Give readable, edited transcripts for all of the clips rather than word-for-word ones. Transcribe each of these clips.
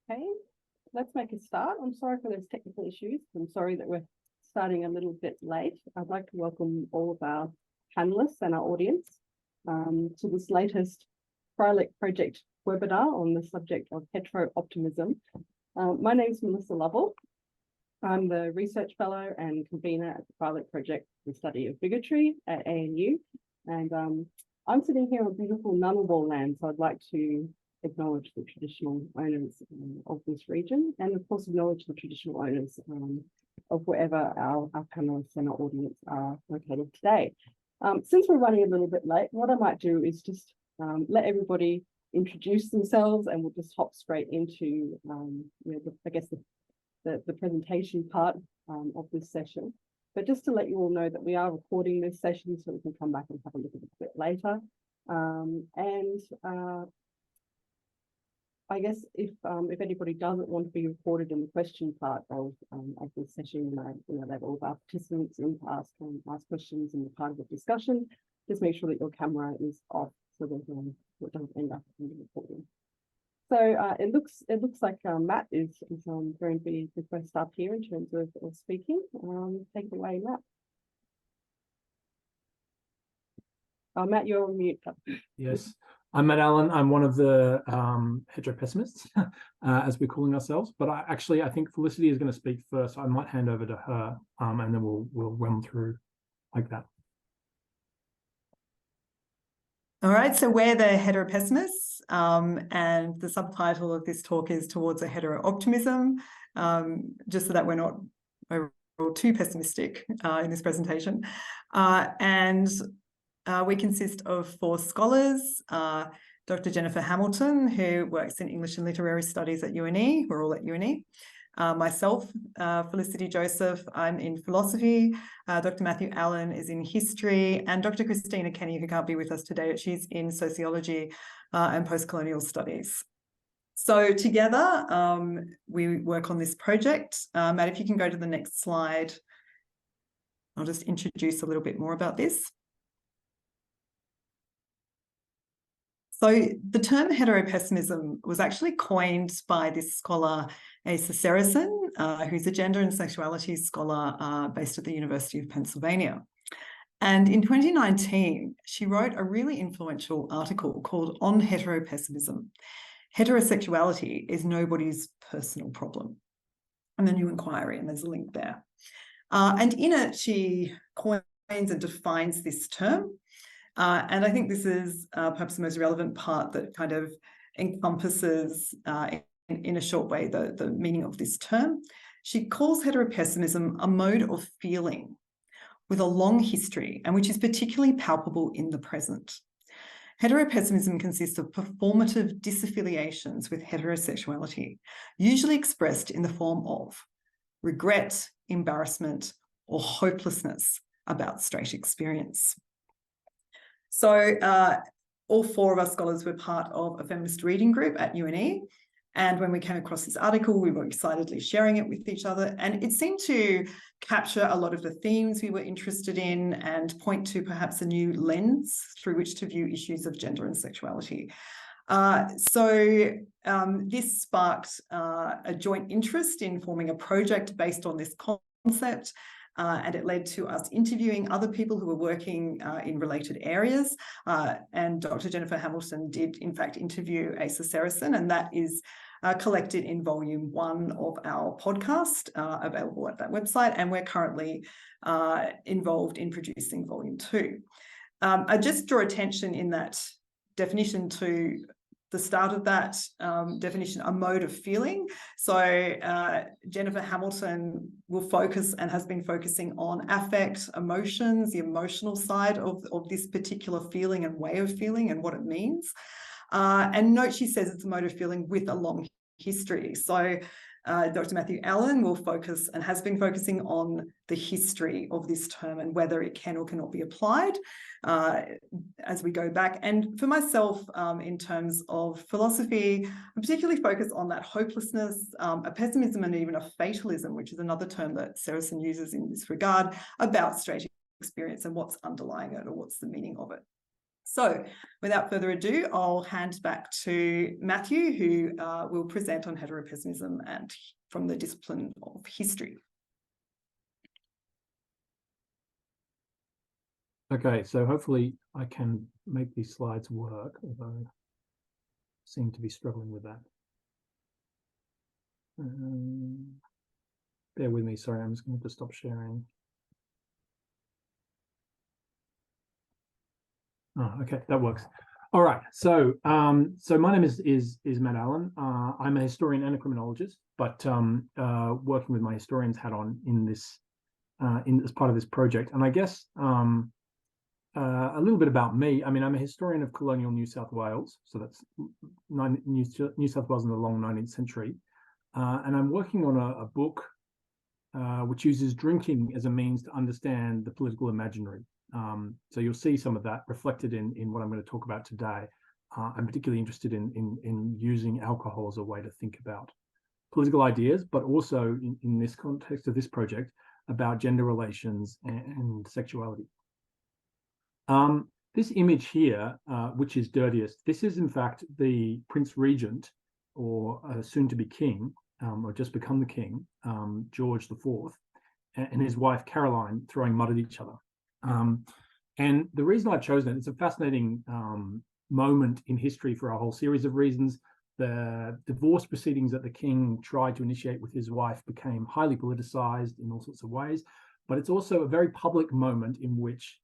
Okay, let's make a start. I'm sorry for those technical issues. I'm sorry that we're starting a little bit late. I'd like to welcome all of our panelists and our audience to this latest Freilich Project webinar on the subject of hetero-optimism. My name is Melissa Lovell. I'm the research fellow and convener at the Freilich Project, the study of bigotry at ANU. And I'm sitting here on beautiful Ngunnawal land, so I'd like to acknowledge the traditional owners of this region, and of course acknowledge the traditional owners of wherever our panelists and our audience are located today. Since we're running a little bit late, what I might do is just let everybody introduce themselves, and we'll just hop straight into the presentation part of this session. But just to let you all know that we are recording this session, so we can come back and have a look at it a bit later. I guess if anybody doesn't want to be recorded in the question part of this session, that all of our participants in the past can ask questions in the part of the discussion. Just make sure that your camera is off so that it doesn't end up in the recording. So it looks like Matt is going to be the first up here in terms of speaking. Take it away, Matt. Matt, you're on mute. Yes. I'm Matt Allen. I'm one of the heteropessimists, as we're calling ourselves. But I think Felicity is going to speak first. So I might hand over to her, and then we'll run through like that. All right, so we're the heteropessimists, and the subtitle of this talk is Towards a Hetero-optimism, just so that we're not too pessimistic in this presentation. We consist of 4 scholars, Dr. Jennifer Hamilton, who works in English and Literary Studies at UNE, we're all at UNE, myself, Felicity Joseph, I'm in philosophy, Dr. Matthew Allen is in history, and Dr. Christina Kenny, who can't be with us today, she's in sociology and post-colonial studies. So together, we work on this project. Matt, if you can go to the next slide, I'll just introduce a little bit more about this. So the term heteropessimism was actually coined by this scholar, Asa Seresin, who's a gender and sexuality scholar based at the University of Pennsylvania. And in 2019, she wrote a really influential article called On Heteropessimism. Heterosexuality is nobody's personal problem. And the New Inquiry, and there's a link there. And in it, she coins and defines this term. And I think this is perhaps the most relevant part that kind of encompasses in a short way the meaning of this term. She calls heteropessimism a mode of feeling with a long history and which is particularly palpable in the present. Heteropessimism consists of performative disaffiliations with heterosexuality, usually expressed in the form of regret, embarrassment, or hopelessness about straight experience. So all 4 of us scholars were part of a feminist reading group at UNE. And when we came across this article, we were excitedly sharing it with each other. And it seemed to capture a lot of the themes we were interested in and point to perhaps a new lens through which to view issues of gender and sexuality. This sparked a joint interest in forming a project based on this concept. And it led to us interviewing other people who were working in related areas. And Dr. Jennifer Hamilton did, in fact, interview Asa Seresin, and that is collected in volume 1 of our podcast, available at that website. And we're currently involved in producing volume 2. I just draw attention in that definition to the start of that definition, a mode of feeling. So Jennifer Hamilton will focus and has been focusing on affect, emotions, the emotional side of this particular feeling and way of feeling and what it means. And note, she says it's a mode of feeling with a long history. So Dr. Matthew Allen will focus and has been focusing on the history of this term and whether it can or cannot be applied as we go back. And for myself, in terms of philosophy, I'm particularly focused on that hopelessness, a pessimism, and even a fatalism, which is another term that Seresin uses in this regard, about straight experience and what's underlying it or what's the meaning of it. So without further ado, I'll hand back to Matthew, who will present on heteropessimism and from the discipline of history. Okay, so hopefully I can make these slides work, although I seem to be struggling with that. Bear with me, sorry, I'm just going to stop sharing. Oh, okay, that works. All right, so my name is Matt Allen. I'm a historian and a criminologist, but working with my historian's hat on in this as part of this project. And I guess a little bit about me. I mean, I'm a historian of colonial New South Wales, so that's New South Wales in the long 19th century, and I'm working on a book which uses drinking as a means to understand the political imaginary. So you'll see some of that reflected in what I'm going to talk about today. I'm particularly interested in using alcohol as a way to think about political ideas, but also in this context of this project about gender relations and sexuality. This image here, which is dirtiest, this is in fact the Prince Regent, or soon to be king, or just become the king, George IV, and his wife Caroline throwing mud at each other. And the reason I've chosen it, it's a fascinating moment in history for a whole series of reasons. The divorce proceedings that the king tried to initiate with his wife became highly politicized in all sorts of ways, but it's also a very public moment in which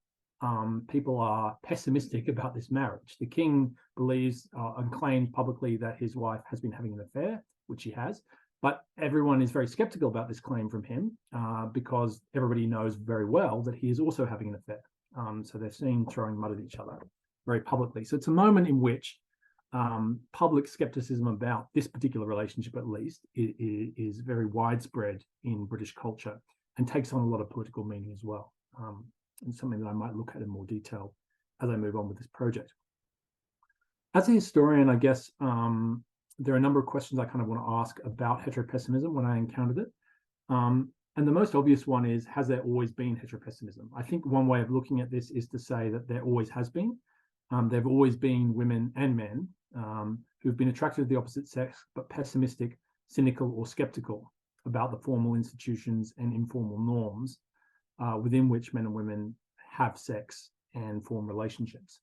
people are pessimistic about this marriage. The king believes and claims publicly that his wife has been having an affair, which she has, but everyone is very skeptical about this claim from him because everybody knows very well that he is also having an affair. So they're seen throwing mud at each other very publicly. So it's a moment in which public skepticism about this particular relationship, at least, is very widespread in British culture and takes on a lot of political meaning as well. And something that I might look at in more detail as I move on with this project. As a historian, I guess there are a number of questions I kind of want to ask about heteropessimism when I encountered it. And the most obvious one is, has there always been heteropessimism? I think one way of looking at this is to say that there always has been. There have always been women and men who've been attracted to the opposite sex, but pessimistic, cynical, or skeptical about the formal institutions and informal norms within which men and women have sex and form relationships.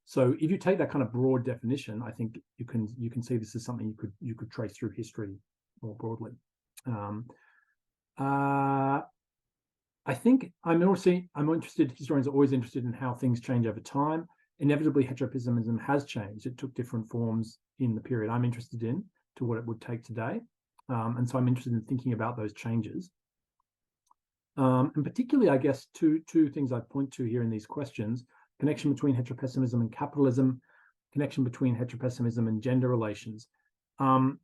So if you take that kind of broad definition, I think you can see this is something you could trace through history more broadly. I think I'm interested, historians are always interested in how things change over time. Inevitably, heteropessimism has changed. It took different forms in the period I'm interested in to what it would take today. And so I'm interested in thinking about those changes. And particularly, I guess, two things I'd point to here in these questions: connection between heteropessimism and capitalism, connection between heteropessimism and gender relations. To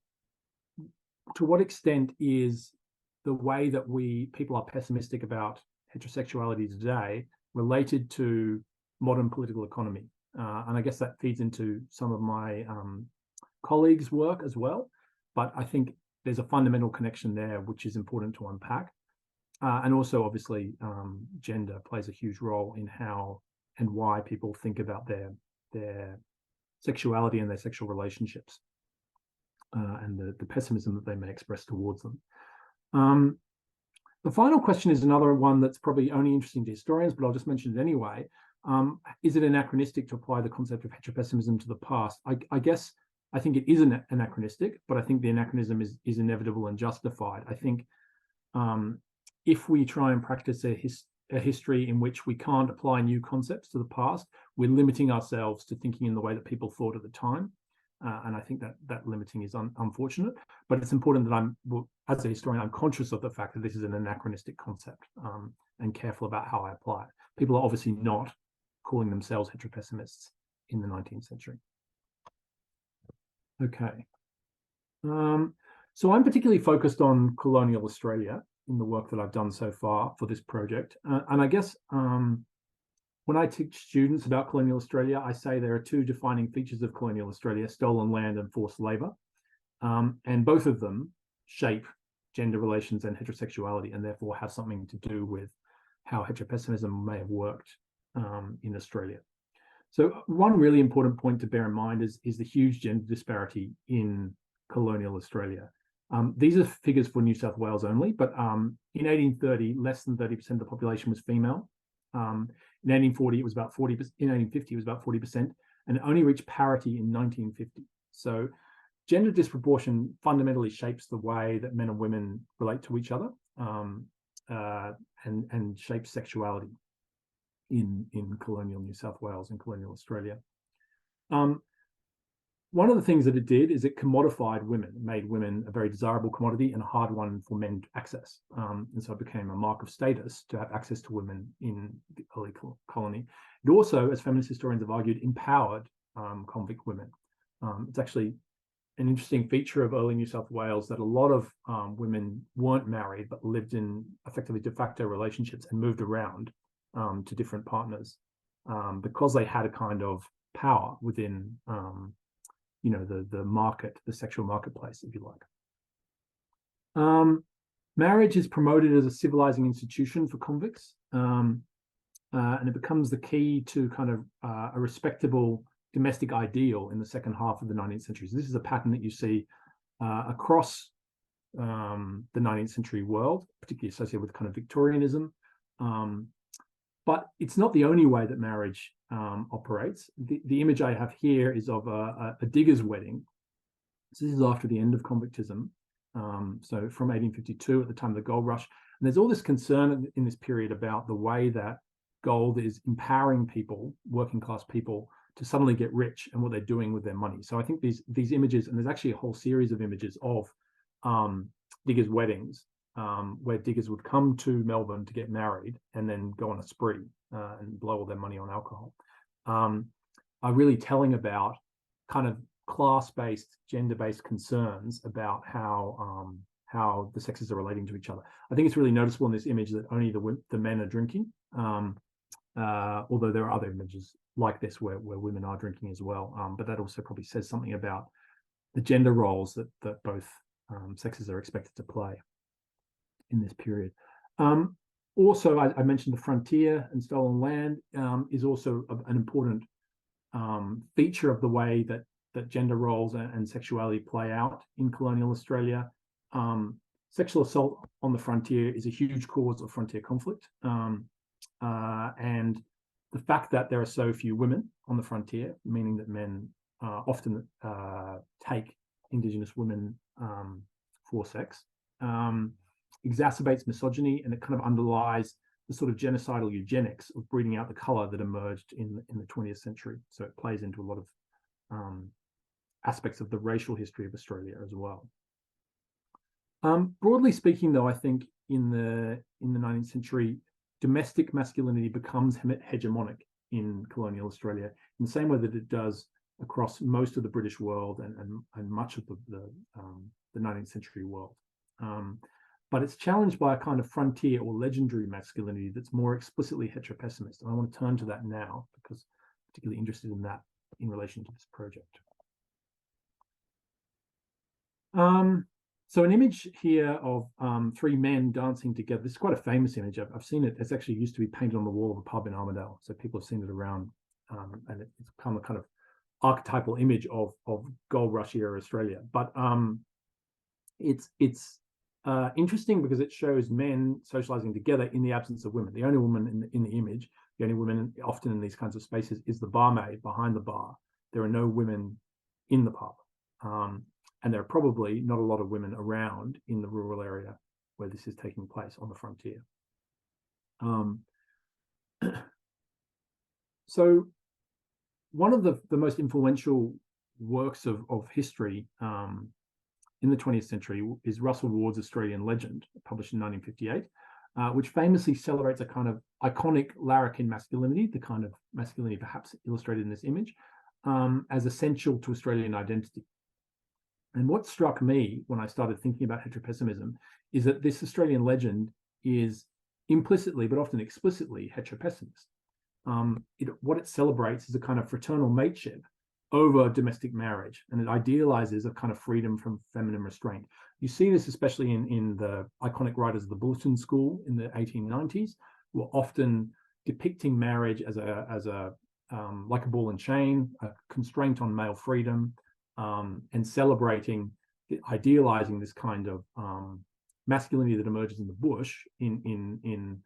what extent is the way that people are pessimistic about heterosexuality today related to modern political economy? And I guess that feeds into some of my colleagues' work as well. But I think there's a fundamental connection there, which is important to unpack. And also, obviously, gender plays a huge role in how and why people think about their sexuality and their sexual relationships, and the pessimism that they may express towards them. The final question is another one that's probably only interesting to historians, but I'll just mention it anyway. Is it anachronistic to apply the concept of heteropessimism to the past? I guess I think it is anachronistic, but I think the anachronism is inevitable and justified. I think if we try and practice a history in which we can't apply new concepts to the past, we're limiting ourselves to thinking in the way that people thought at the time. And I think that limiting is unfortunate, but it's important that as a historian, I'm conscious of the fact that this is an anachronistic concept and careful about how I apply it. People are obviously not calling themselves heteropessimists in the 19th century. Okay. So I'm particularly focused on colonial Australia in the work that I've done so far for this project. And I guess when I teach students about colonial Australia, I say there are two defining features of colonial Australia: stolen land and forced labour. And both of them shape gender relations and heterosexuality, and therefore have something to do with how heteropessimism may have worked in Australia. So one really important point to bear in mind is the huge gender disparity in colonial Australia. These are figures for New South Wales only, but in 1830, less than 30% of the population was female. In 1840, it was about 40%. In 1850, it was about 40%, and it only reached parity in 1950. So gender disproportion fundamentally shapes the way that men and women relate to each other, and shapes sexuality in colonial New South Wales and colonial Australia. One of the things that it did is it commodified women, made women a very desirable commodity and a hard one for men to access. And so it became a mark of status to have access to women in the early colony. It also, as feminist historians have argued, empowered convict women. It's actually an interesting feature of early New South Wales that a lot of women weren't married, but lived in effectively de facto relationships and moved around to different partners because they had a kind of power within the market, the sexual marketplace, if you like. Marriage is promoted as a civilizing institution for convicts, and it becomes the key to kind of a respectable domestic ideal in the second half of the 19th century. So this is a pattern that you see across the 19th century world, particularly associated with kind of Victorianism. But it's not the only way that marriage operates. The image I have here is of a digger's wedding. So this is after the end of convictism. So from 1852, at the time of the gold rush. And there's all this concern in this period about the way that gold is empowering people, working class people, to suddenly get rich and what they're doing with their money. So I think these images, and there's actually a whole series of images of diggers' weddings, where diggers would come to Melbourne to get married and then go on a spree and blow all their money on alcohol, are really telling about kind of class-based, gender-based concerns about how the sexes are relating to each other. I think it's really noticeable in this image that only the men are drinking, although there are other images like this where women are drinking as well. But that also probably says something about the gender roles that both sexes are expected to play in this period. Also, I mentioned the frontier and stolen land is also an important feature of the way that gender roles and sexuality play out in colonial Australia. Sexual assault on the frontier is a huge cause of frontier conflict. And the fact that there are so few women on the frontier, meaning that men often take Indigenous women for sex, exacerbates misogyny, and it kind of underlies the sort of genocidal eugenics of breeding out the colour that emerged in the 20th century. So it plays into a lot of aspects of the racial history of Australia as well. Broadly speaking, though, I think in the 19th century, domestic masculinity becomes hegemonic in colonial Australia in the same way that it does across most of the British world and much of the 19th century world. But it's challenged by a kind of frontier or legendary masculinity that's more explicitly heteropessimist. And I want to turn to that now because I'm particularly interested in that in relation to this project. So an image here of three men dancing together. This is quite a famous image. I've seen it. It's actually used to be painted on the wall of a pub in Armidale. So people have seen it around, and it's become a kind of archetypal image of gold rush era Australia. But it's interesting because it shows men socializing together in the absence of women. The only woman in the image, the only woman often in these kinds of spaces is the barmaid behind the bar. There are no women in the pub. And there are probably not a lot of women around in the rural area where this is taking place on the frontier. So one of the most influential works of history in the 20th century is Russell Ward's Australian Legend, published in 1958, which famously celebrates a kind of iconic larrikin masculinity, the kind of masculinity perhaps illustrated in this image, as essential to Australian identity. And what struck me when I started thinking about heteropessimism is that this Australian legend is implicitly, but often explicitly, heteropessimist. What it celebrates is a kind of fraternal mateship over domestic marriage, and it idealizes a kind of freedom from feminine restraint. You see this especially in the iconic writers of the Bulletin School in the 1890s, who are often depicting marriage as a like a ball and chain, a constraint on male freedom, and celebrating, idealizing this kind of masculinity that emerges in the bush in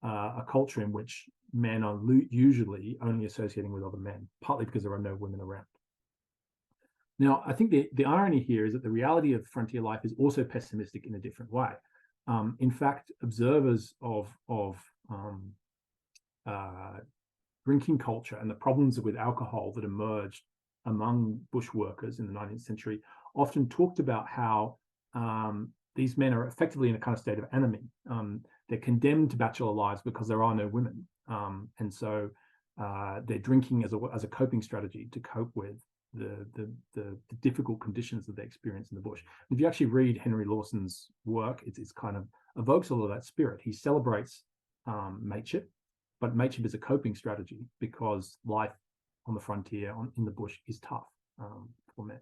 a culture in which men are usually only associating with other men, partly because there are no women around. Now, I think the irony here is that the reality of frontier life is also pessimistic in a different way. In fact, observers of drinking culture and the problems with alcohol that emerged among bush workers in the 19th century often talked about how these men are effectively in a kind of state of anomie. They're condemned to bachelor lives because there are no women. And so they're drinking as a coping strategy to cope with the difficult conditions that they experience in the bush. If you actually read Henry Lawson's work, it's kind of evokes a lot of that spirit. He celebrates mateship, but mateship is a coping strategy because life on the frontier, in the bush, is tough for men.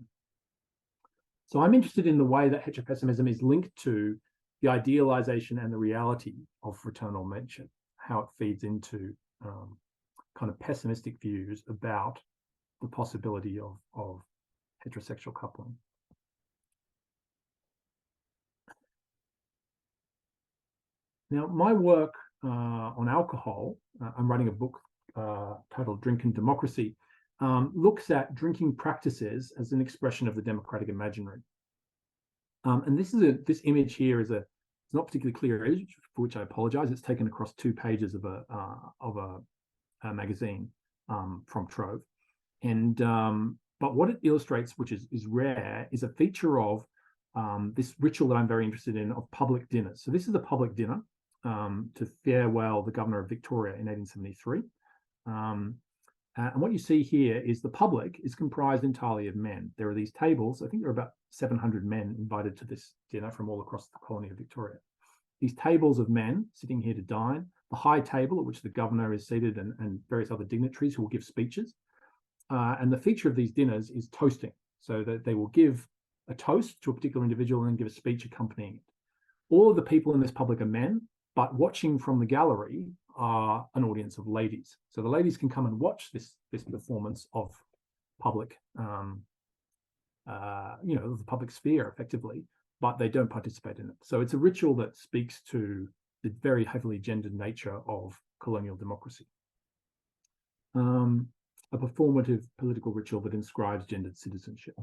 So I'm interested in the way that heteropessimism is linked to the idealization and the reality of fraternal mateship, how it feeds into kind of pessimistic views about the possibility of heterosexual coupling. Now, my work on alcohol, I'm writing a book titled Drink and Democracy, looks at drinking practices as an expression of the democratic imaginary. And this image here it's not particularly clear, for which I apologize. It's taken across 2 pages of a magazine from Trove. And but what it illustrates, which is rare, is a feature of this ritual that I'm very interested in of public dinners. So this is a public dinner to farewell the governor of Victoria in 1873. And what you see here is the public is comprised entirely of men. There are these tables. I think there are about 700 men invited to this dinner from all across the colony of Victoria. These tables of men sitting here to dine, the high table at which the governor is seated and various other dignitaries who will give speeches. And the feature of these dinners is toasting, so that they will give a toast to a particular individual and then give a speech accompanying it. All of the people in this public are men, but watching from the gallery are an audience of ladies. So the ladies can come and watch this performance of public, the public sphere effectively, but they don't participate in it. So it's a ritual that speaks to the very heavily gendered nature of colonial democracy. A performative political ritual that inscribes gendered citizenship.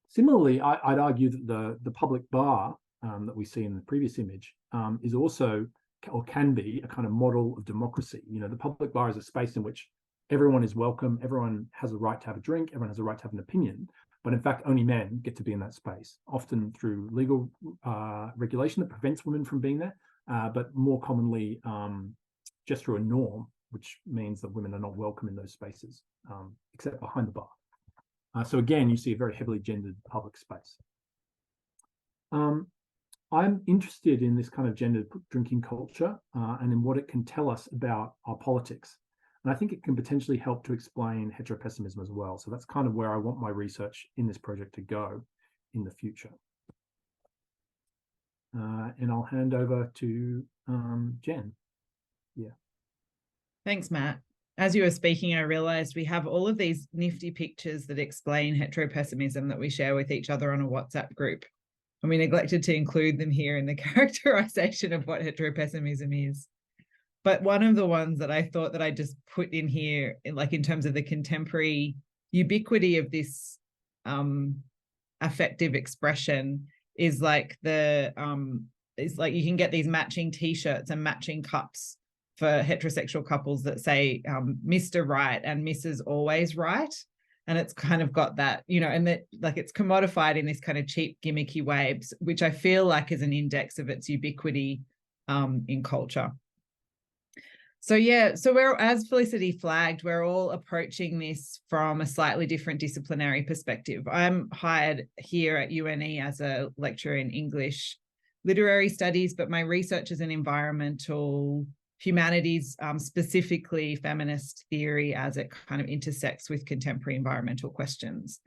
Similarly, I'd argue that the public bar that we see in the previous image is also, or can be, a kind of model of democracy. The public bar is a space in which everyone is welcome, everyone has a right to have a drink, everyone has a right to have an opinion, but in fact only men get to be in that space, often through legal regulation that prevents women from being there, but more commonly just through a norm, which means that women are not welcome in those spaces, except behind the bar. So again, you see a very heavily gendered public space. I'm interested in this kind of gendered drinking culture and in what it can tell us about our politics. And I think it can potentially help to explain heteropessimism as well. So that's kind of where I want my research in this project to go in the future. And I'll hand over to Jen. Yeah. Thanks, Matt. As you were speaking, I realized we have all of these nifty pictures that explain heteropessimism that we share with each other on a WhatsApp group. And we neglected to include them here in the characterization of what heteropessimism is. But one of the ones that I thought that I just put in here, like in terms of the contemporary ubiquity of this affective expression, is like it's like you can get these matching T-shirts and matching cups for heterosexual couples that say Mr. Right and Mrs. Always Right. And it's kind of got that, and that like it's commodified in this kind of cheap gimmicky way, which I feel like is an index of its ubiquity in culture. So yeah, so we're, as Felicity flagged, we're all approaching this from a slightly different disciplinary perspective. I'm hired here at UNE as a lecturer in English literary studies, but my research is in environmental humanities, specifically feminist theory, as it kind of intersects with contemporary environmental questions.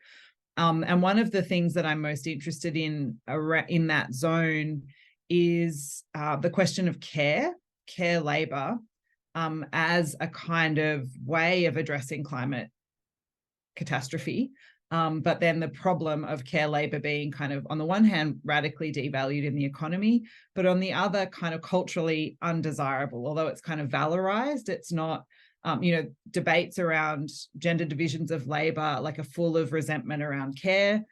And one of the things that I'm most interested in that zone is the question of care labor, as a kind of way of addressing climate catastrophe. But then the problem of care labor being kind of, on the one hand, radically devalued in the economy, but on the other, kind of culturally undesirable. Although it's kind of valorized, it's not, debates around gender divisions of labor like are full of resentment around care.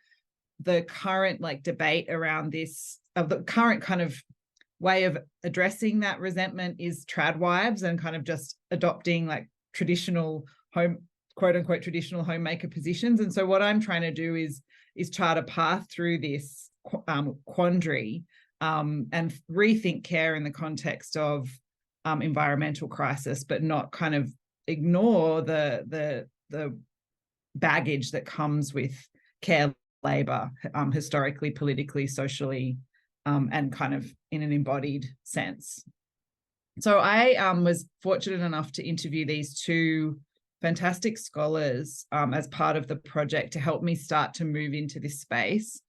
The current debate around this, the current kind of way of addressing that resentment is tradwives and kind of just adopting traditional quote unquote traditional homemaker positions. And so what I'm trying to do is chart a path through this quandary and rethink care in the context of environmental crisis, but not kind of ignore the baggage that comes with care labor, historically, politically, socially, and kind of in an embodied sense. So I was fortunate enough to interview these two fantastic scholars as part of the project to help me start to move into this space.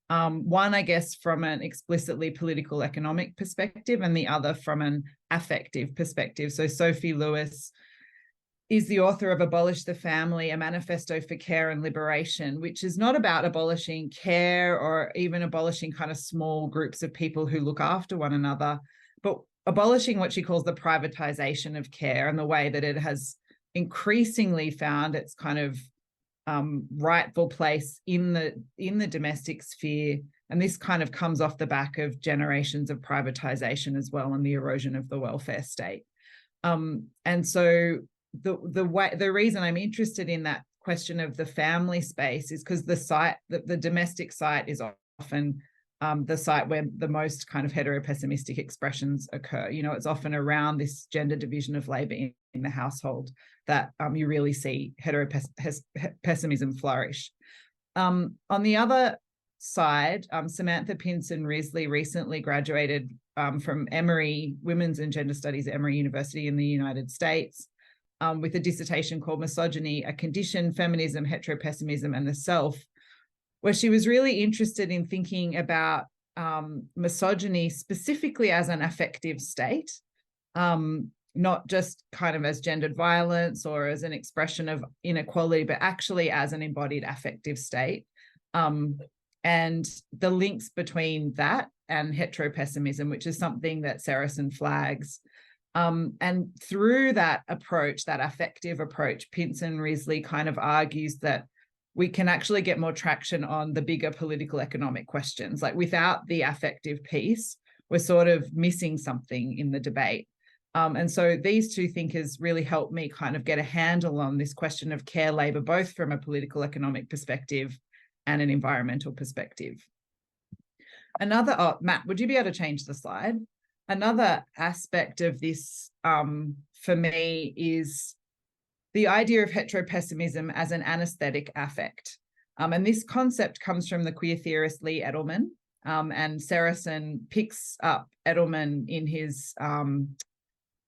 One, I guess, from an explicitly political economic perspective, and the other from an affective perspective. So Sophie Lewis is the author of Abolish the Family, a manifesto for care and liberation, which is not about abolishing care or even abolishing kind of small groups of people who look after one another, but abolishing what she calls the privatization of care and the way that it has increasingly found its kind of rightful place in the domestic sphere. And this kind of comes off the back of generations of privatization as well and the erosion of the welfare state. And so the reason I'm interested in that question of the family space is because the domestic site is often the site where the most kind of heteropessimistic expressions occur. It's often around this gender division of labor in the household that you really see heteropessimism flourish. On the other side, Samantha Pinson-Risley recently graduated from Emory Women's and Gender Studies at Emory University in the United States with a dissertation called Misogyny, a Condition, Feminism, Heteropessimism, and the Self, where she was really interested in thinking about misogyny specifically as an affective state, not just kind of as gendered violence or as an expression of inequality, but actually as an embodied affective state. And the links between that and heteropessimism, which is something that Seresin flags. And through that approach, that affective approach, Pinson-Risley kind of argues that we can actually get more traction on the bigger political economic questions. Without the affective piece, we're sort of missing something in the debate. And so these two thinkers really helped me kind of get a handle on this question of care labor, both from a political economic perspective and an environmental perspective. Matt, would you be able to change the slide? Another aspect of this for me is the idea of heteropessimism as an anesthetic affect. And this concept comes from the queer theorist Lee Edelman, and Seresin picks up Edelman in his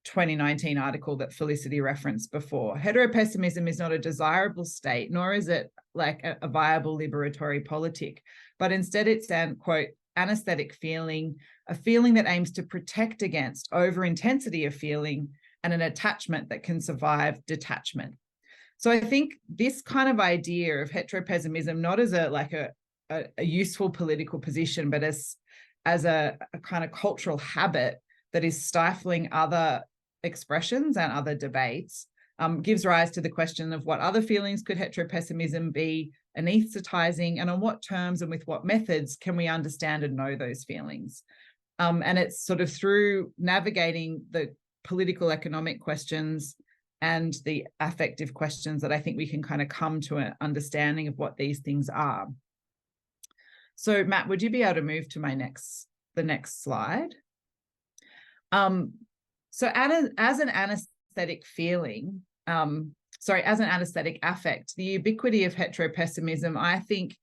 2019 article that Felicity referenced before. Heteropessimism is not a desirable state, nor is it like a viable liberatory politic, but instead it's an, quote, anesthetic feeling, a feeling that aims to protect against over-intensity of feeling and an attachment that can survive detachment. So I think this kind of idea of heteropessimism, not as a useful political position, but as a kind of cultural habit that is stifling other expressions and other debates, gives rise to the question of what other feelings could heteropessimism be anesthetizing, and on what terms and with what methods can we understand and know those feelings. And it's sort of through navigating the political economic questions and the affective questions that I think we can kind of come to an understanding of what these things are. So Matt, would you be able to move to the next slide? So as an anesthetic feeling, as an anesthetic affect, the ubiquity of heteropessimism, I think,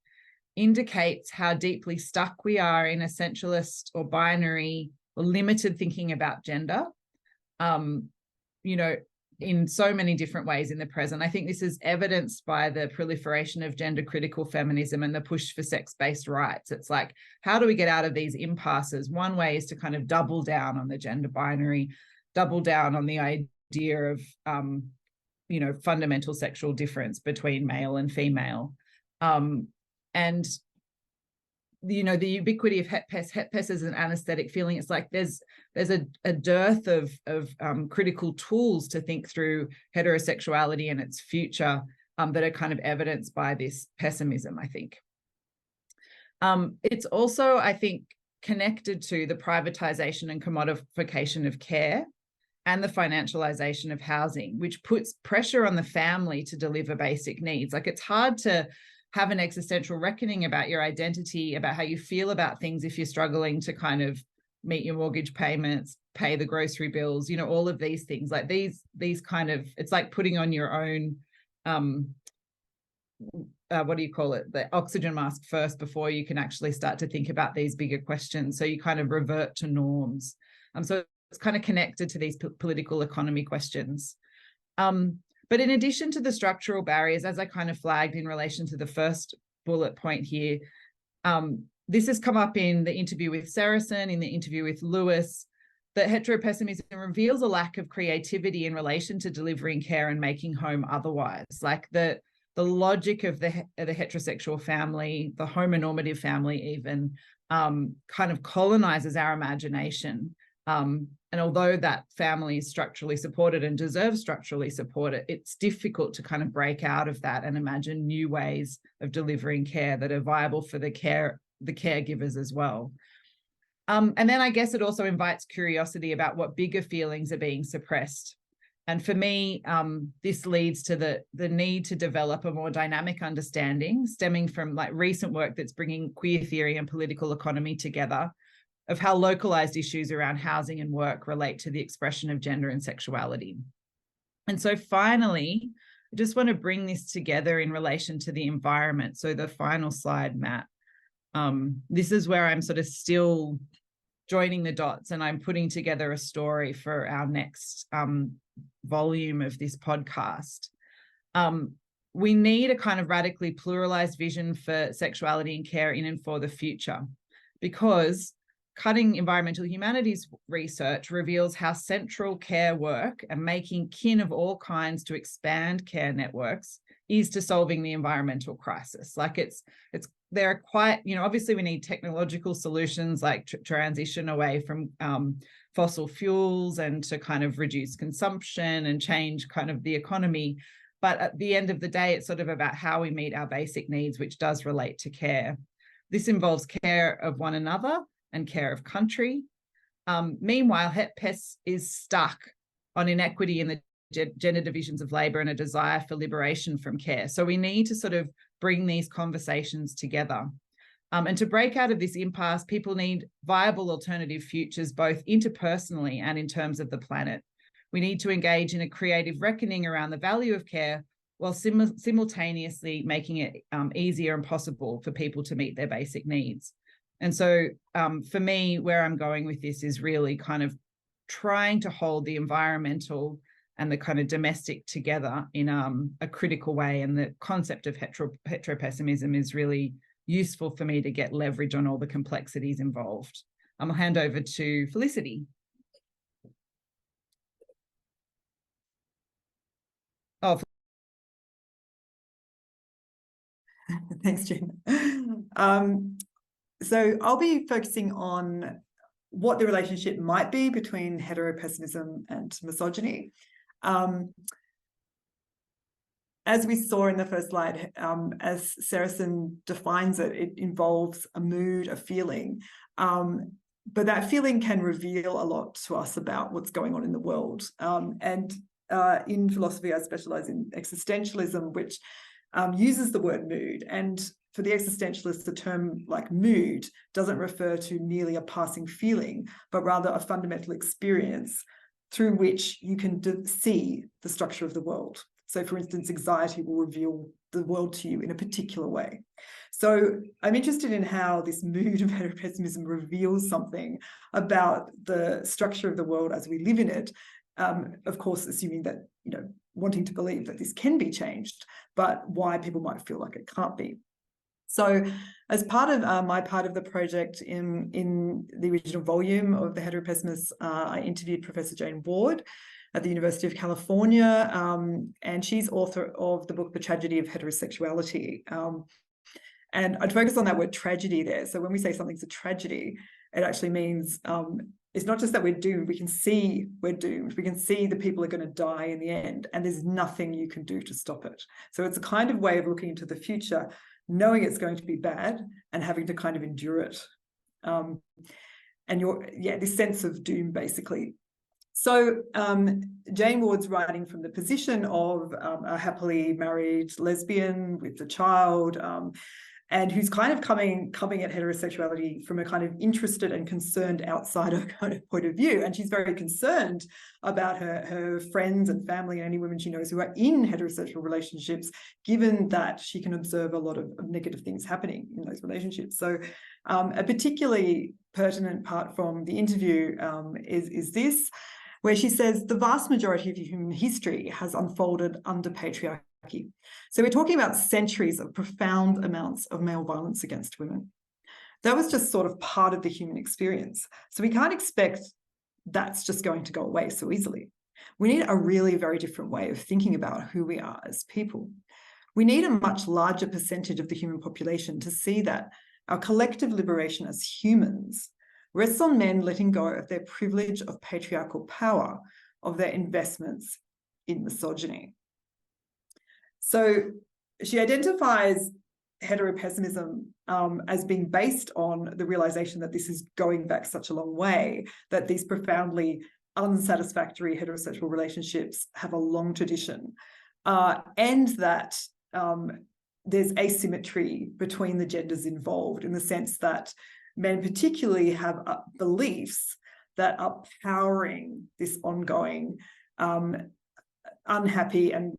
indicates how deeply stuck we are in essentialist or binary or limited thinking about gender, in so many different ways in the present. I think this is evidenced by the proliferation of gender critical feminism and the push for sex-based rights. It's like, how do we get out of these impasses? One way is to kind of double down on the gender binary, double down on the idea of, fundamental sexual difference between male and female. And the ubiquity of het-pess as an anesthetic feeling. It's like there's a dearth of critical tools to think through heterosexuality and its future that are kind of evidenced by this pessimism, I think. It's also, I think, connected to the privatization and commodification of care and the financialization of housing, which puts pressure on the family to deliver basic needs. Like, it's hard to have an existential reckoning about your identity, about how you feel about things if you're struggling to kind of meet your mortgage payments, pay the grocery bills, all of these things. Like these kind of, it's like putting on your own, what do you call it? The oxygen mask first before you can actually start to think about these bigger questions. So you kind of revert to norms. So it's kind of connected to these political economy questions. But in addition to the structural barriers, as I kind of flagged in relation to the first bullet point here, this has come up in the interview with Seresin, in the interview with Lewis, that heteropessimism reveals a lack of creativity in relation to delivering care and making home otherwise. Like the logic of the heterosexual family, the homonormative family even, kind of colonizes our imagination. And although that family is structurally supported and deserves structurally support, it's difficult to kind of break out of that and imagine new ways of delivering care that are viable for the caregivers as well. And then I guess it also invites curiosity about what bigger feelings are being suppressed. And for me, this leads to the need to develop a more dynamic understanding stemming from like recent work that's bringing queer theory and political economy together, of how localized issues around housing and work relate to the expression of gender and sexuality. And so finally, I just want to bring this together in relation to the environment. So the final slide, Matt. This is where I'm sort of still joining the dots, and I'm putting together a story for our next volume of this podcast. We need a kind of radically pluralized vision for sexuality and care in and for the future, because cutting environmental humanities research reveals how central care work and making kin of all kinds to expand care networks is to solving the environmental crisis. Like there are quite, obviously we need technological solutions like transition away from fossil fuels and to kind of reduce consumption and change kind of the economy. But at the end of the day, it's sort of about how we meet our basic needs, which does relate to care. This involves care of one another and care of country. Meanwhile, het-pess is stuck on inequity in the gender divisions of labour and a desire for liberation from care. So we need to sort of bring these conversations together. And to break out of this impasse, people need viable alternative futures, both interpersonally and in terms of the planet. We need to engage in a creative reckoning around the value of care while simultaneously making it easier and possible for people to meet their basic needs. And so for me, where I'm going with this is really kind of trying to hold the environmental and the kind of domestic together in a critical way. And the concept of heteropessimism is really useful for me to get leverage on all the complexities involved. I'll hand over to Felicity. Oh, thanks, Jen. So I'll be focusing on what the relationship might be between heteropessimism and misogyny. As we saw in the first slide, as Seresin defines it, it involves a mood, a feeling, but that feeling can reveal a lot to us about what's going on in the world. And in philosophy, I specialize in existentialism, which uses the word mood. And for the existentialists, the term like mood doesn't refer to merely a passing feeling, but rather a fundamental experience through which you can see the structure of the world. So, for instance, anxiety will reveal the world to you in a particular way. So I'm interested in how this mood of heteropessimism reveals something about the structure of the world as we live in it. Of course, assuming that, wanting to believe that this can be changed, but why people might feel like it can't be. So as part of my part of the project in the original volume of the Heteropessimists, I interviewed Professor Jane Ward at the University of California, and she's author of the book, The Tragedy of Heterosexuality. And I'd focus on that word tragedy there. So when we say something's a tragedy, it actually means it's not just that we're doomed, we can see we're doomed. We can see the people are going to die in the end, and there's nothing you can do to stop it. So it's a kind of way of looking into the future, knowing it's going to be bad and having to kind of endure it. And this sense of doom, basically. So Jane Ward's writing from the position of a happily married lesbian with a child, and who's kind of coming at heterosexuality from a kind of interested and concerned outsider kind of point of view. And she's very concerned about her friends and family and any women she knows who are in heterosexual relationships, given that she can observe a lot of negative things happening in those relationships. So a particularly pertinent part from the interview is this, where she says the vast majority of human history has unfolded under patriarchy. So we're talking about centuries of profound amounts of male violence against women. That was just sort of part of the human experience. So we can't expect that's just going to go away so easily. We need a really very different way of thinking about who we are as people. We need a much larger percentage of the human population to see that our collective liberation as humans rests on men letting go of their privilege of patriarchal power, of their investments in misogyny. So she identifies heteropessimism as being based on the realization that this is going back such a long way, that these profoundly unsatisfactory heterosexual relationships have a long tradition, and that there's asymmetry between the genders involved, in the sense that men particularly have beliefs that are powering this ongoing unhappy and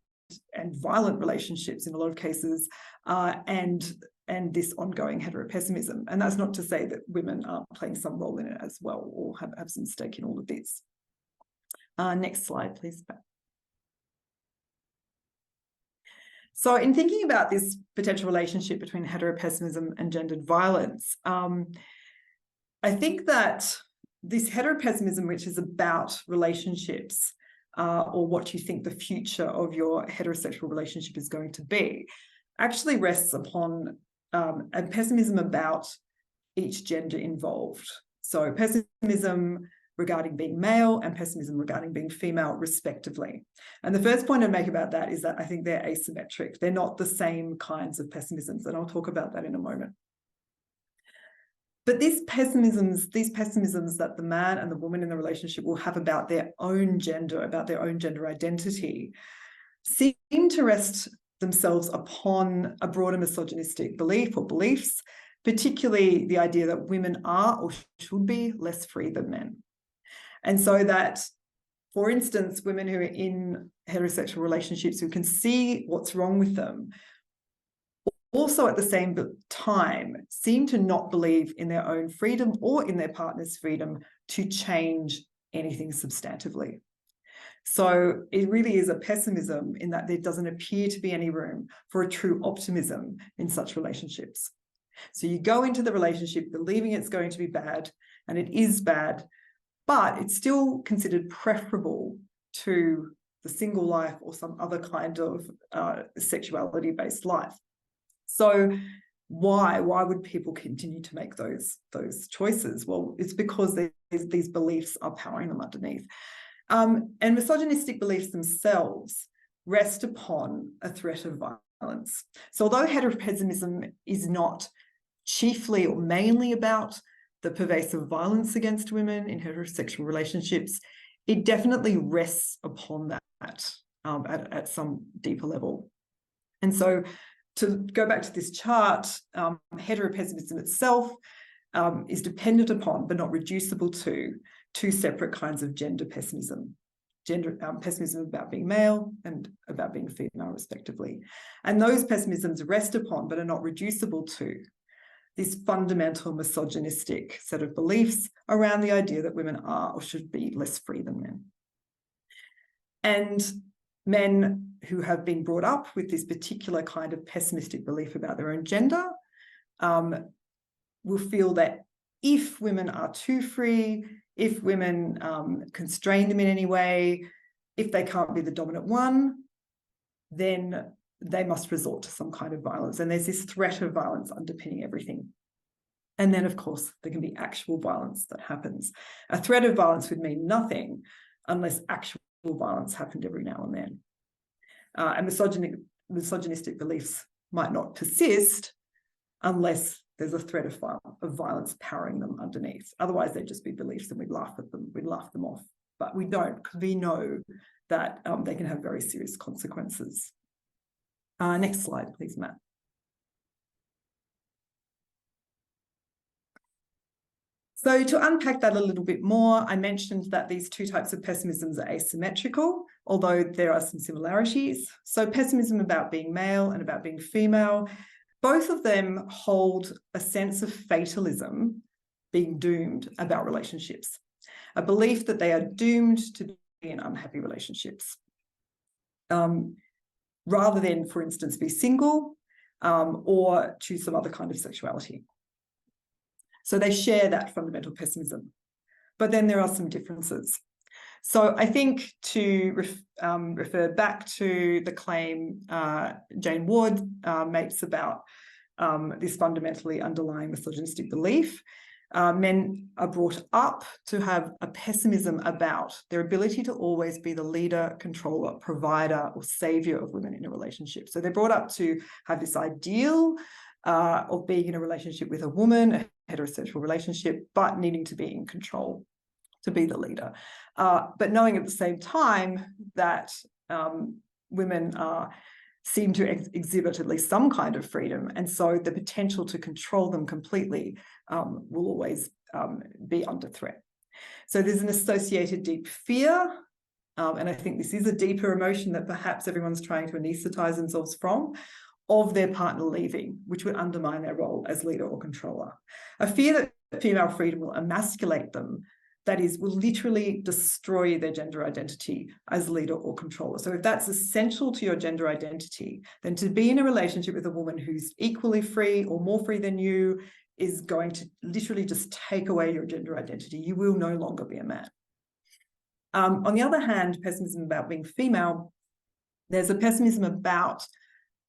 violent relationships in a lot of cases, and this ongoing heteropessimism. And that's not to say that women aren't playing some role in it as well, or have some stake in all of this. Next slide, please. So in thinking about this potential relationship between heteropessimism and gendered violence, I think that this heteropessimism, which is about relationships, or what you think the future of your heterosexual relationship is going to be, actually rests upon a pessimism about each gender involved. So pessimism regarding being male and pessimism regarding being female, respectively. And the first point I'd make about that is that I think they're asymmetric. They're not the same kinds of pessimisms, and I'll talk about that in a moment. But these pessimisms that the man and the woman in the relationship will have about their own gender, about their own gender identity, seem to rest themselves upon a broader misogynistic belief or beliefs, particularly the idea that women are or should be less free than men. And so that, for instance, women who are in heterosexual relationships who can see what's wrong with them also at the same time seem to not believe in their own freedom or in their partner's freedom to change anything substantively. So it really is a pessimism in that there doesn't appear to be any room for a true optimism in such relationships. So you go into the relationship believing it's going to be bad, and it is bad, but it's still considered preferable to the single life or some other kind of sexuality-based life. So why would people continue to make those choices? Well, it's because these beliefs are powering them underneath. And misogynistic beliefs themselves rest upon a threat of violence. So although heteropessimism is not chiefly or mainly about the pervasive violence against women in heterosexual relationships, it definitely rests upon that at some deeper level. And so to go back to this chart, heteropessimism itself is dependent upon, but not reducible to, two separate kinds of gender pessimism. Pessimism about being male and about being female, respectively. And those pessimisms rest upon, but are not reducible to, this fundamental misogynistic set of beliefs around the idea that women are or should be less free than men. And men who have been brought up with this particular kind of pessimistic belief about their own gender will feel that if women are too free, if women constrain them in any way, if they can't be the dominant one, then they must resort to some kind of violence. And there's this threat of violence underpinning everything. And then, of course, there can be actual violence that happens. A threat of violence would mean nothing unless actual violence happened every now and then. And misogynistic beliefs might not persist unless there's a threat of violence powering them underneath. Otherwise, they'd just be beliefs and we'd laugh at them, we'd laugh them off. But we don't, because we know that they can have very serious consequences. Next slide, please, Matt. So to unpack that a little bit more, I mentioned that these two types of pessimisms are asymmetrical, although there are some similarities. So pessimism about being male and about being female, both of them hold a sense of fatalism, being doomed about relationships, a belief that they are doomed to be in unhappy relationships. Rather than, for instance, be single or choose some other kind of sexuality. So they share that fundamental pessimism. But then there are some differences. So I think to refer back to the claim Jane Ward makes about this fundamentally underlying misogynistic belief, men are brought up to have a pessimism about their ability to always be the leader, controller, provider, or savior of women in a relationship. So they're brought up to have this ideal of being in a relationship with a woman, a heterosexual relationship, but needing to be in control, to be the leader. But knowing at the same time that women seem to exhibit at least some kind of freedom. And so the potential to control them completely will always be under threat. So there's an associated deep fear. And I think this is a deeper emotion that perhaps everyone's trying to anesthetize themselves from, of their partner leaving, which would undermine their role as leader or controller. A fear that female freedom will emasculate them, that is, will literally destroy their gender identity as leader or controller. So if that's essential to your gender identity, then to be in a relationship with a woman who's equally free or more free than you is going to literally just take away your gender identity. You will no longer be a man. On the other hand, pessimism about being female, there's a pessimism about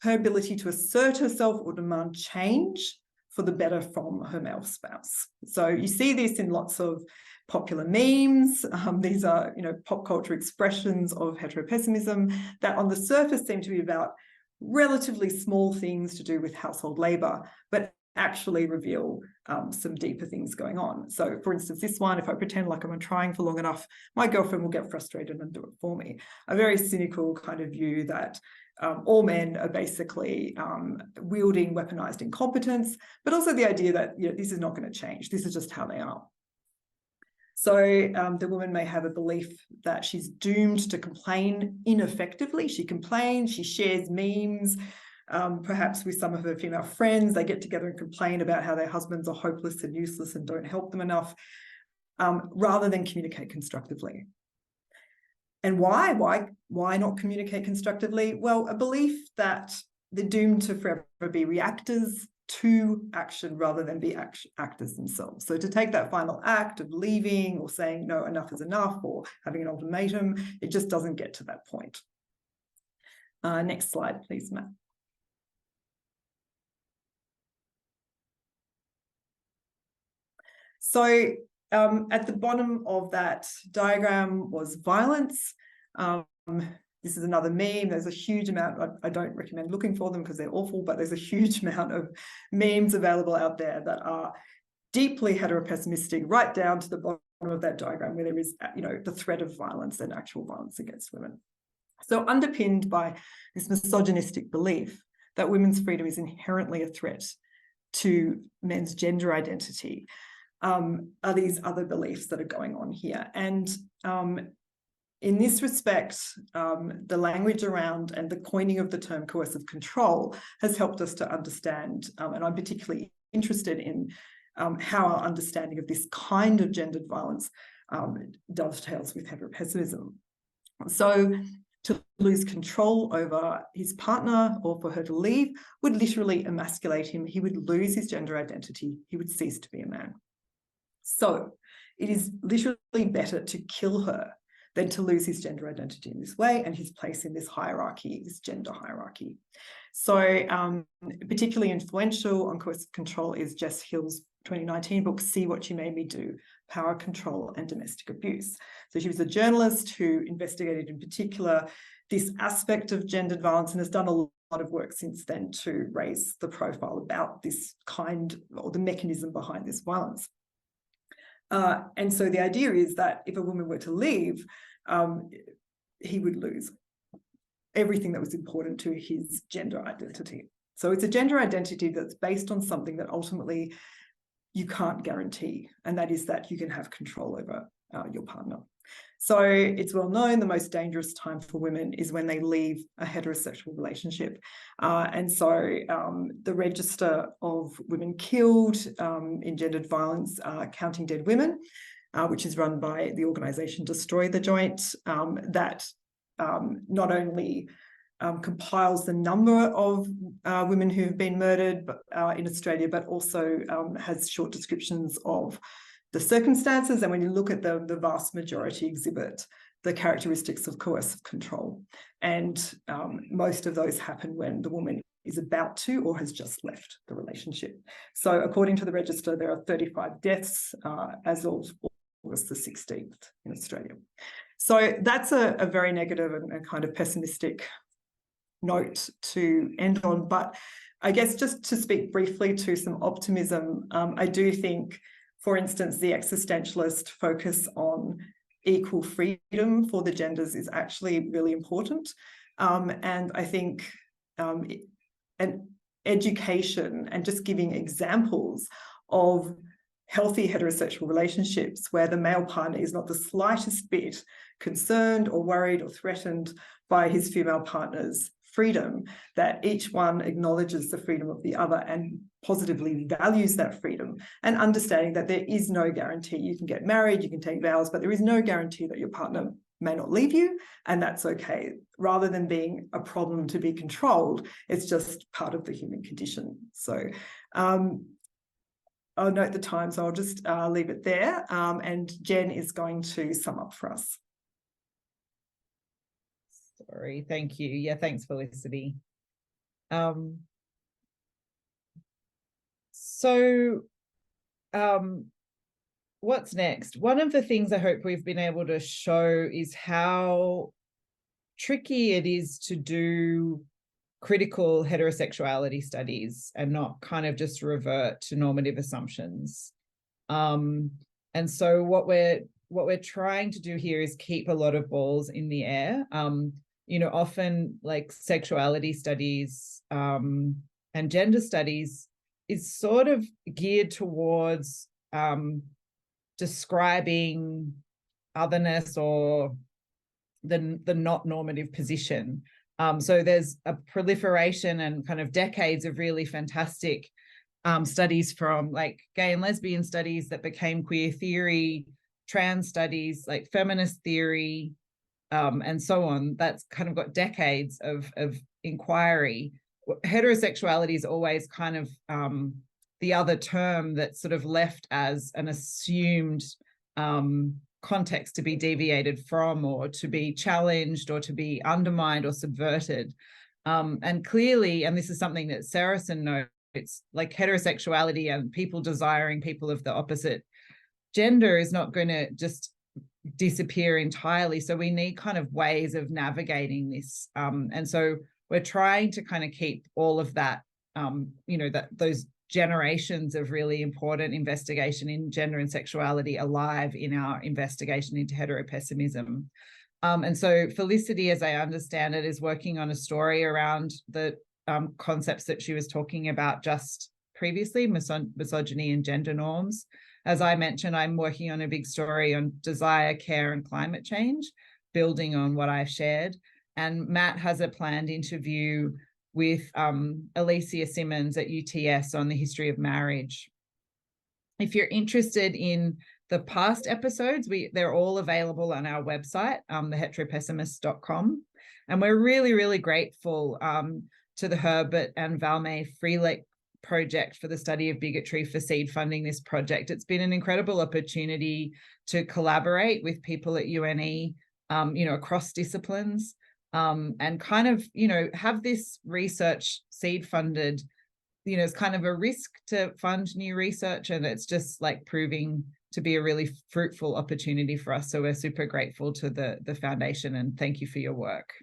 her ability to assert herself or demand change for the better from her male spouse. So you see this in lots of popular memes. These are, pop culture expressions of heteropessimism that on the surface seem to be about relatively small things to do with household labor, but actually reveal some deeper things going on. So for instance, this one, if I pretend like I'm trying for long enough, my girlfriend will get frustrated and do it for me. A very cynical kind of view that all men are basically wielding weaponized incompetence, but also the idea that this is not going to change. This is just how they are. So the woman may have a belief that she's doomed to complain ineffectively. She complains, she shares memes, perhaps with some of her female friends. They get together and complain about how their husbands are hopeless and useless and don't help them enough, rather than communicate constructively. And why? Why not communicate constructively? Well, a belief that they're doomed to forever be reactors to action rather than be actors themselves. So to take that final act of leaving or saying, no, enough is enough, or having an ultimatum, it just doesn't get to that point. Next slide, please, Matt. So at the bottom of that diagram was violence. This is another meme. There's a huge amount. I don't recommend looking for them because they're awful, but there's a huge amount of memes available out there that are deeply heteropessimistic, right down to the bottom of that diagram where there is, the threat of violence and actual violence against women. So underpinned by this misogynistic belief that women's freedom is inherently a threat to men's gender identity, are these other beliefs that are going on here. And in this respect, the language around and the coining of the term coercive control has helped us to understand, and I'm particularly interested in how our understanding of this kind of gendered violence dovetails with heteropessimism. So to lose control over his partner or for her to leave would literally emasculate him. He would lose his gender identity. He would cease to be a man. So it is literally better to kill her than to lose his gender identity in this way and his place in this hierarchy, this gender hierarchy. So particularly influential on coercive control is Jess Hill's 2019 book, See What You Made Me Do, Power, Control and Domestic Abuse. So she was a journalist who investigated in particular this aspect of gendered violence and has done a lot of work since then to raise the profile about this kind or the mechanism behind this violence. And so the idea is that if a woman were to leave, he would lose everything that was important to his gender identity. So it's a gender identity that's based on something that ultimately you can't guarantee, and that is that you can have control over your partner. So it's well known the most dangerous time for women is when they leave a heterosexual relationship. And so the register of women killed in gendered violence, Counting Dead Women, which is run by the organisation Destroy the Joint, that not only compiles the number of women who have been murdered in Australia, but also has short descriptions of the circumstances. And when you look at the vast majority exhibit the characteristics of coercive control. And most of those happen when the woman is about to or has just left the relationship. So according to the register, there are 35 deaths as of August the 16th in Australia. So that's a very negative and kind of pessimistic note to end on. But I guess just to speak briefly to some optimism, I do think, for instance, the existentialist focus on equal freedom for the genders is actually really important. And I think an education and just giving examples of healthy heterosexual relationships where the male partner is not the slightest bit concerned or worried or threatened by his female partner's freedom, that each one acknowledges the freedom of the other and positively values that freedom, and understanding that there is no guarantee. You can get married, you can take vows, but there is no guarantee that your partner may not leave you, and that's okay. Rather than being a problem to be controlled, it's just part of the human condition. So I'll note the time, so I'll just leave it there. And Jen is going to sum up for us. Sorry, thank you. Yeah, thanks, Felicity. What's next? One of the things I hope we've been able to show is how tricky it is to do critical heterosexuality studies and not kind of just revert to normative assumptions. And so what we're trying to do here is keep a lot of balls in the air. You know, often like sexuality studies and gender studies is sort of geared towards describing otherness or the not normative position. So there's a proliferation and kind of decades of really fantastic studies from like gay and lesbian studies that became queer theory, trans studies, like feminist theory, and so on. That's kind of got decades of inquiry. Heterosexuality is always kind of the other term that's sort of left as an assumed context to be deviated from, or to be challenged, or to be undermined or subverted. And clearly, and this is something that Seresin notes, it's like heterosexuality and people desiring people of the opposite gender is not going to just disappear entirely. So we need kind of ways of navigating this. And so we're trying to kind of keep all of that, you know, those generations of really important investigation in gender and sexuality alive in our investigation into heteropessimism. And so Felicity, as I understand it, is working on a story around the concepts that she was talking about just previously, misogyny and gender norms. As I mentioned, I'm working on a big story on desire, care, and climate change, building on what I've shared. And Matt has a planned interview with Asa Simmons at UTS on the history of marriage. If you're interested in the past episodes, they're all available on our website, theheteropessimist.com. And we're really, really grateful to the Herbert and Valmay Freilich Project for the study of bigotry for seed funding this project. It's been an incredible opportunity to collaborate with people at UNE, across disciplines, and kind of, have this research seed funded. It's kind of a risk to fund new research, and it's just like proving to be a really fruitful opportunity for us. So we're super grateful to the foundation, and thank you for your work.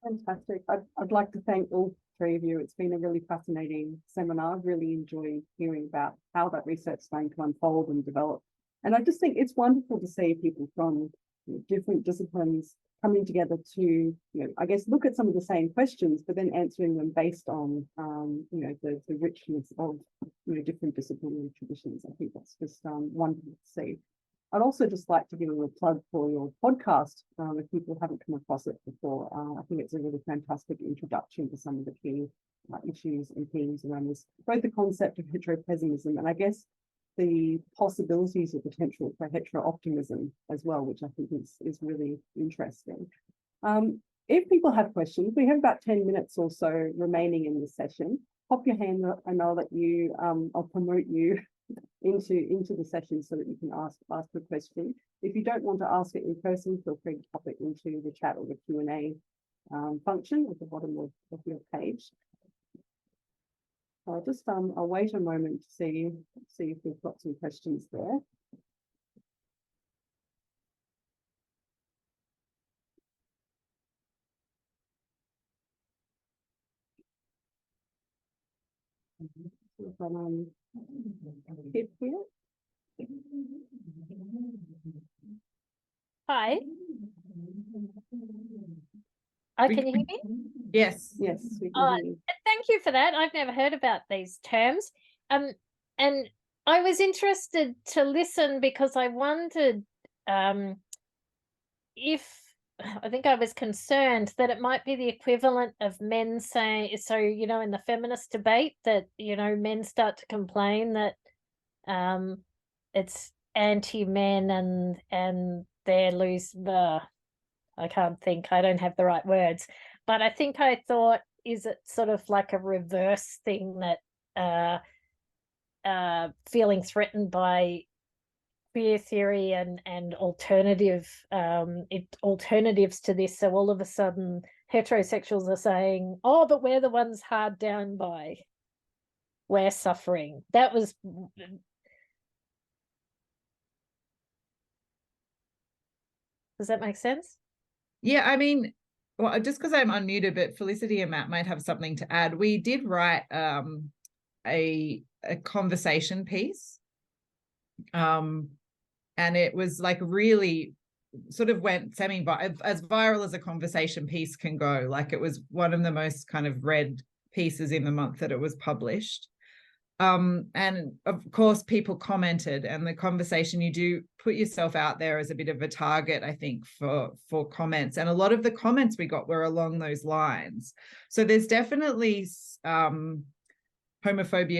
Fantastic. I'd like to thank all three of you. It's been a really fascinating seminar. I've really enjoyed hearing about how that research is going to unfold and develop. And I just think it's wonderful to see people from different disciplines coming together to, I guess, look at some of the same questions, but then answering them based on, the richness of, different disciplinary traditions. I think that's just wonderful to see. I'd also just like to give a little plug for your podcast, if people haven't come across it before. I think it's a really fantastic introduction to some of the key issues and themes around this, both the concept of heteropessimism and I guess the possibilities or potential for hetero-optimism as well, which I think is really interesting. If people have questions, we have about 10 minutes or so remaining in this session. Pop your hand up and I'll let you, I'll promote you into the session so that you can ask a question. If you don't want to ask it in person, feel free to pop it into the chat or the Q&A function at the bottom of your page. I'll just I'll wait a moment to see if we've got some questions there. Here. Hi. Oh, can you hear me? Yes. Yes. We can hear you. Thank you for that. I've never heard about these terms. And I was interested to listen because I wondered if I think I was concerned that it might be the equivalent of men saying, so, in the feminist debate that, men start to complain that it's anti-men and they're loose. I can't think, I don't have the right words. But I think I thought, is it sort of like a reverse thing that feeling threatened by queer theory and alternatives to this, so all of a sudden heterosexuals are saying, oh, but we're the ones hard down by, we're suffering. That was, does that make sense? Yeah, I mean, well, just because I'm unmuted, but Felicity and Matt might have something to add. We did write a conversation piece, and it was like really sort of went as viral as a conversation piece can go. Like, it was one of the most kind of read pieces in the month that it was published. And of course, people commented, and the conversation, you do put yourself out there as a bit of a target, I think, for comments. And a lot of the comments we got were along those lines. So there's definitely homophobia,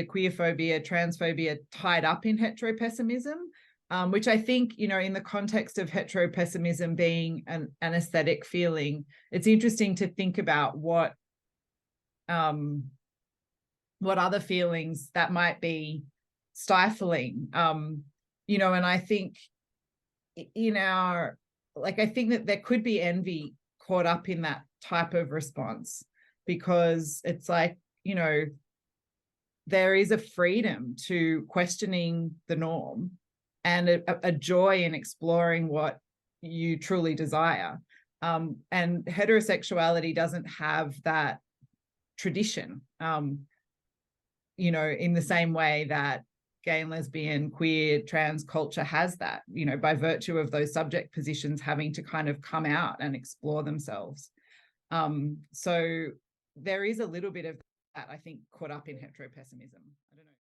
queerphobia, transphobia tied up in heteropessimism, which I think, in the context of heteropessimism being an aesthetic feeling, it's interesting to think about what other feelings that might be stifling, and I think I think that there could be envy caught up in that type of response, because it's like, there is a freedom to questioning the norm and a joy in exploring what you truly desire. And heterosexuality doesn't have that tradition, in the same way that gay and lesbian, queer, trans culture has that, by virtue of those subject positions having to kind of come out and explore themselves. So there is a little bit of that, I think, caught up in heteropessimism. I don't know.